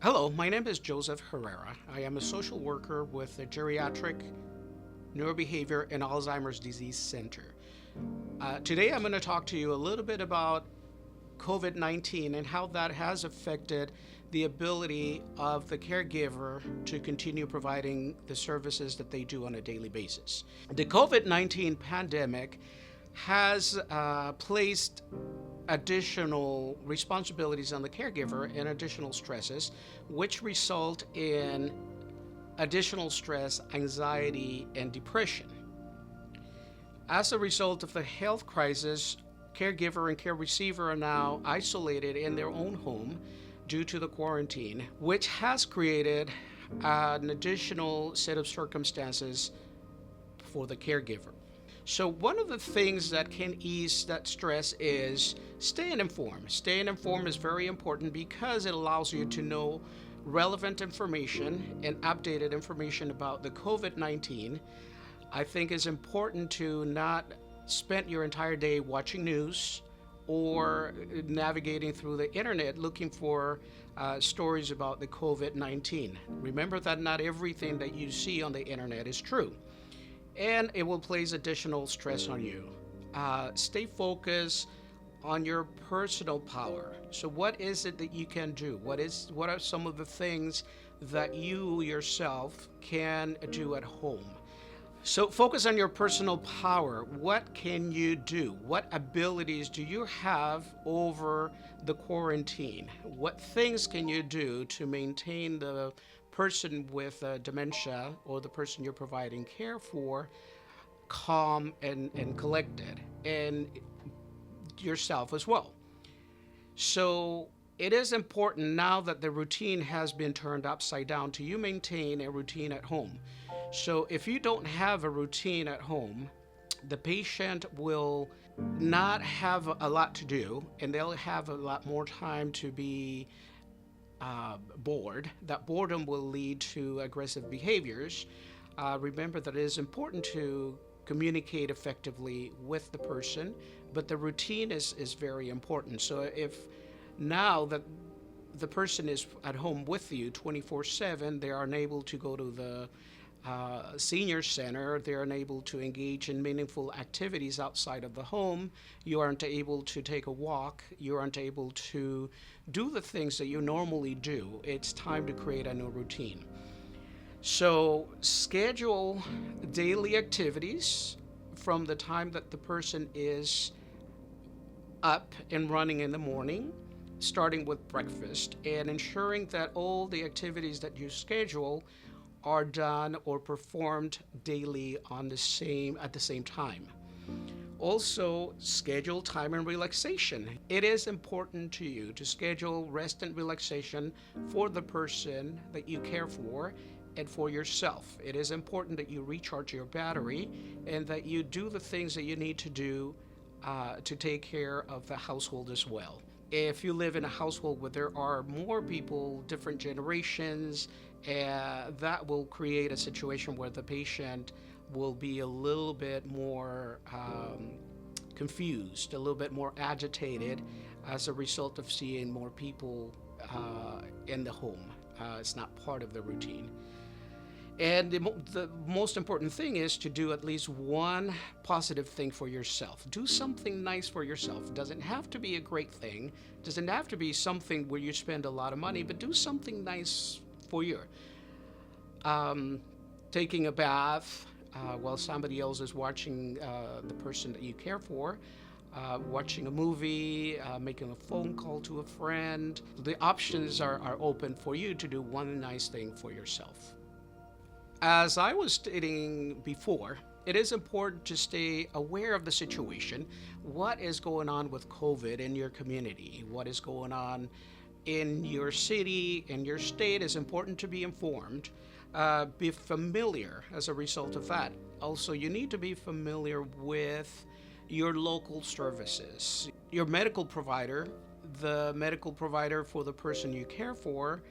Hello, my name is Joseph Herrera. I am a social worker with the Geriatric Neurobehavior and Alzheimer's Disease Center. Today, I'm going to talk to you a little bit about COVID 19 and how that has affected the ability of the caregiver to continue providing the services that they do on a daily basis. The COVID 19 pandemic has placed additional responsibilities on the caregiver and additional stresses, which result in additional stress, anxiety, and depression. As a result of the health crisis, caregiver and care receiver are now isolated in their own home due to the quarantine, which has created an additional set of circumstances for the caregiver. So, one of the things that can ease that stress is staying informed. Staying informed is very important because it allows you to know relevant information and updated information about the COVID 19. I think it's important to not spend your entire day watching news or navigating through the internet looking for stories about the COVID 19. Remember that not everything that you see on the internet is true, and it will place additional stress on you. Stay focused on your personal power. So, what is it that you can do? What are some of the things that you yourself can do at home? So, focus on your personal power. What can you do? What abilities do you have over the quarantine? What things can you do to maintain the person with dementia or the person you're providing care for calm and collected, and yourself as well? So it is important now that the routine has been turned upside down to you maintain a routine at home. So if you don't have a routine at home, the patient will not have a lot to do, and they'll have a lot more time to be bored. That boredom will lead to aggressive behaviors. Remember that it is important to communicate effectively with the person, but the routine is very important. So if now that the person is at home with you 24/7, they are unable to go to the senior center, they're unable to engage in meaningful activities outside of the home, you aren't able to take a walk, you aren't able to do the things that you normally do, it's time to create a new routine. So, schedule daily activities from the time that the person is up and running in the morning, starting with breakfast, and ensuring that all the activities that you schedule are done or performed daily at the same time. Also, schedule time and relaxation. It is important to you to schedule rest and relaxation for the person that you care for and for yourself. It is important that you recharge your battery and that you do the things that you need to do to take care of the household as well. If you live in a household where there are more people, different generations, that will create a situation where the patient will be a little bit more confused, a little bit more agitated as a result of seeing more people in the home. It's not part of the routine. And the most important thing is to do at least one positive thing for yourself. Do something nice for yourself. It doesn't have to be a great thing. It doesn't have to be something where you spend a lot of money, but do something nice for you. Taking a bath while somebody else is watching the person that you care for. Watching a movie, making a phone call to a friend. The options are open for you to do one nice thing for yourself. As I was stating before, it is important to stay aware of the situation. What is going on with COVID in your community? What is going on in your city, in your state? Is important to be informed. Be familiar as a result of that. Also, you need to be familiar with your local services, your medical provider, the medical provider for the person you care for,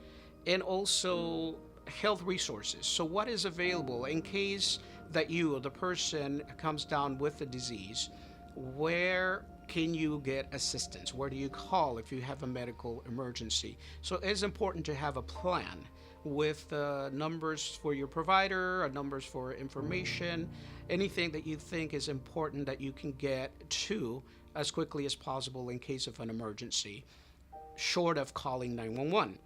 and also health resources. So what is available in case that you or the person comes down with the disease? Where can you get assistance? Where do you call if you have a medical emergency? So it's important to have a plan with numbers for your provider, numbers for information, anything that you think is important that you can get to as quickly as possible in case of an emergency, short of calling 911.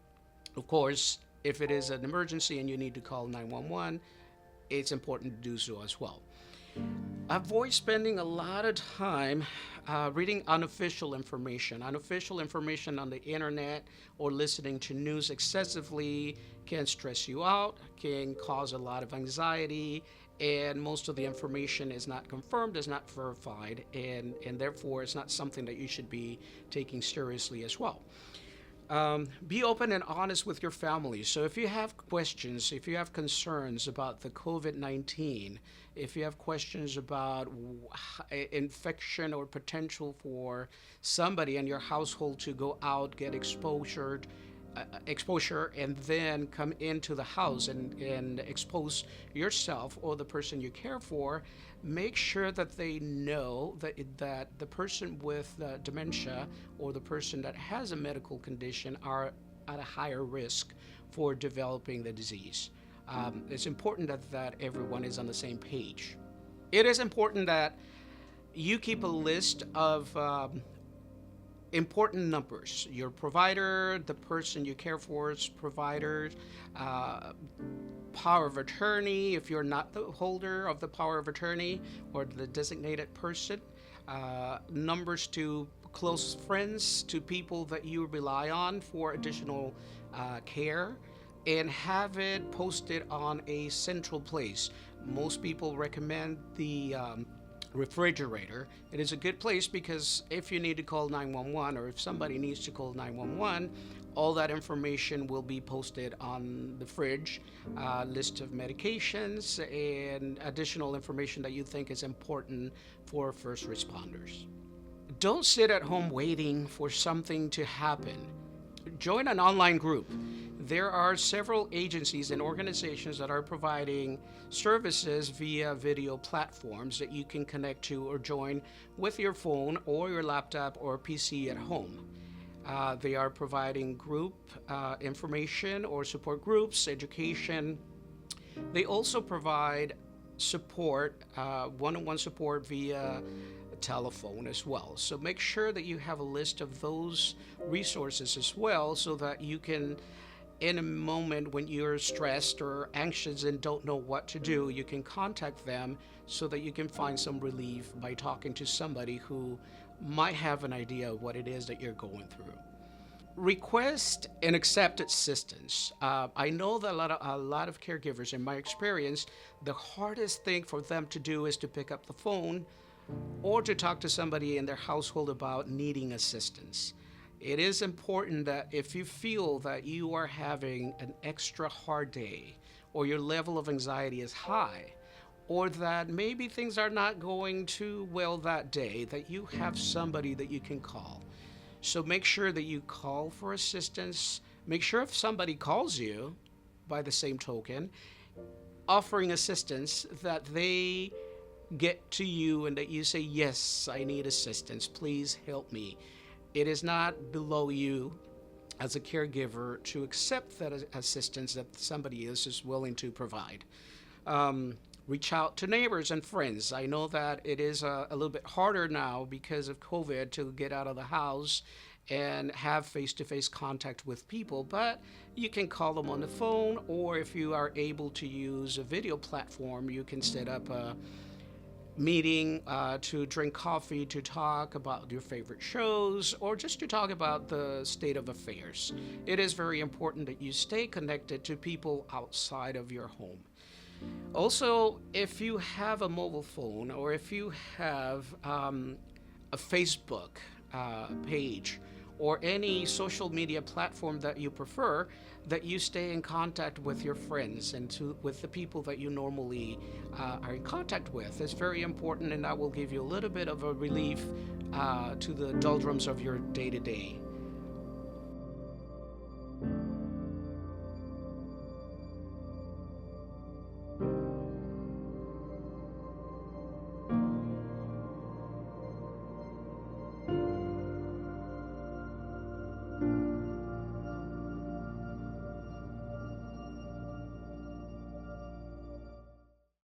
Of course, if it is an emergency and you need to call 911, it's important to do so as well. Avoid spending a lot of time reading unofficial information on the internet, or listening to news excessively can stress you out, can cause a lot of anxiety, and most of the information is not confirmed, is not verified, and therefore it's not something that you should be taking seriously as well. Be open and honest with your family. So if you have questions, if you have concerns about the COVID 19, if you have questions about infection or potential for somebody in your household to go out, get exposure, and then come into the house and expose yourself or the person you care for, make sure that they know that the person with dementia or the person that has a medical condition are at a higher risk for developing the disease. It's important that everyone is on the same page. It is important that you keep a list of important numbers. Your provider, the person you care for's provider, uh, power of attorney, if you're not the holder of the power of attorney or the designated person, numbers to close friends, to people that you rely on for additional care, and have it posted on a central place. Most people recommend the refrigerator. It is a good place because if you need to call 911 or if somebody needs to call 911, all that information will be posted on the fridge, list of medications, and additional information that you think is important for first responders. Don't sit at home waiting for something to happen. Join an online group. There are several agencies and organizations that are providing services via video platforms that you can connect to or join with your phone or your laptop or PC at home. They are providing group information or support groups, education. They also provide support, one on one support via telephone as well. So make sure that you have a list of those resources as well so that you can, in a moment when you're stressed or anxious and don't know what to do, you can contact them so that you can find some relief by talking to somebody who might have an idea of what it is that you're going through. Request and accept assistance. I know that a lot of caregivers, in my experience, the hardest thing for them to do is to pick up the phone or to talk to somebody in their household about needing assistance. It is important that if you feel that you are having an extra hard day, or your level of anxiety is high, or that maybe things are not going too well that day, that you have somebody that you can call. So make sure that you call for assistance. Make sure if somebody calls you, by the same token, offering assistance, that they get to you and that you say, yes, I need assistance. Please help me. It is not below you as a caregiver to accept that assistance that somebody else is willing to provide. Reach out to neighbors and friends. I know that it is a little bit harder now because of COVID to get out of the house and have face to face contact with people, but you can call them on the phone, or if you are able to use a video platform, you can set up a meeting to drink coffee, to talk about your favorite shows, or just to talk about the state of affairs. It is very important that you stay connected to people outside of your home. Also, if you have a mobile phone or if you have a Facebook page or any social media platform that you prefer, that you stay in contact with your friends and with the people that you normally are in contact with. It's very important, and that will give you a little bit of a relief to the doldrums of your day-to-day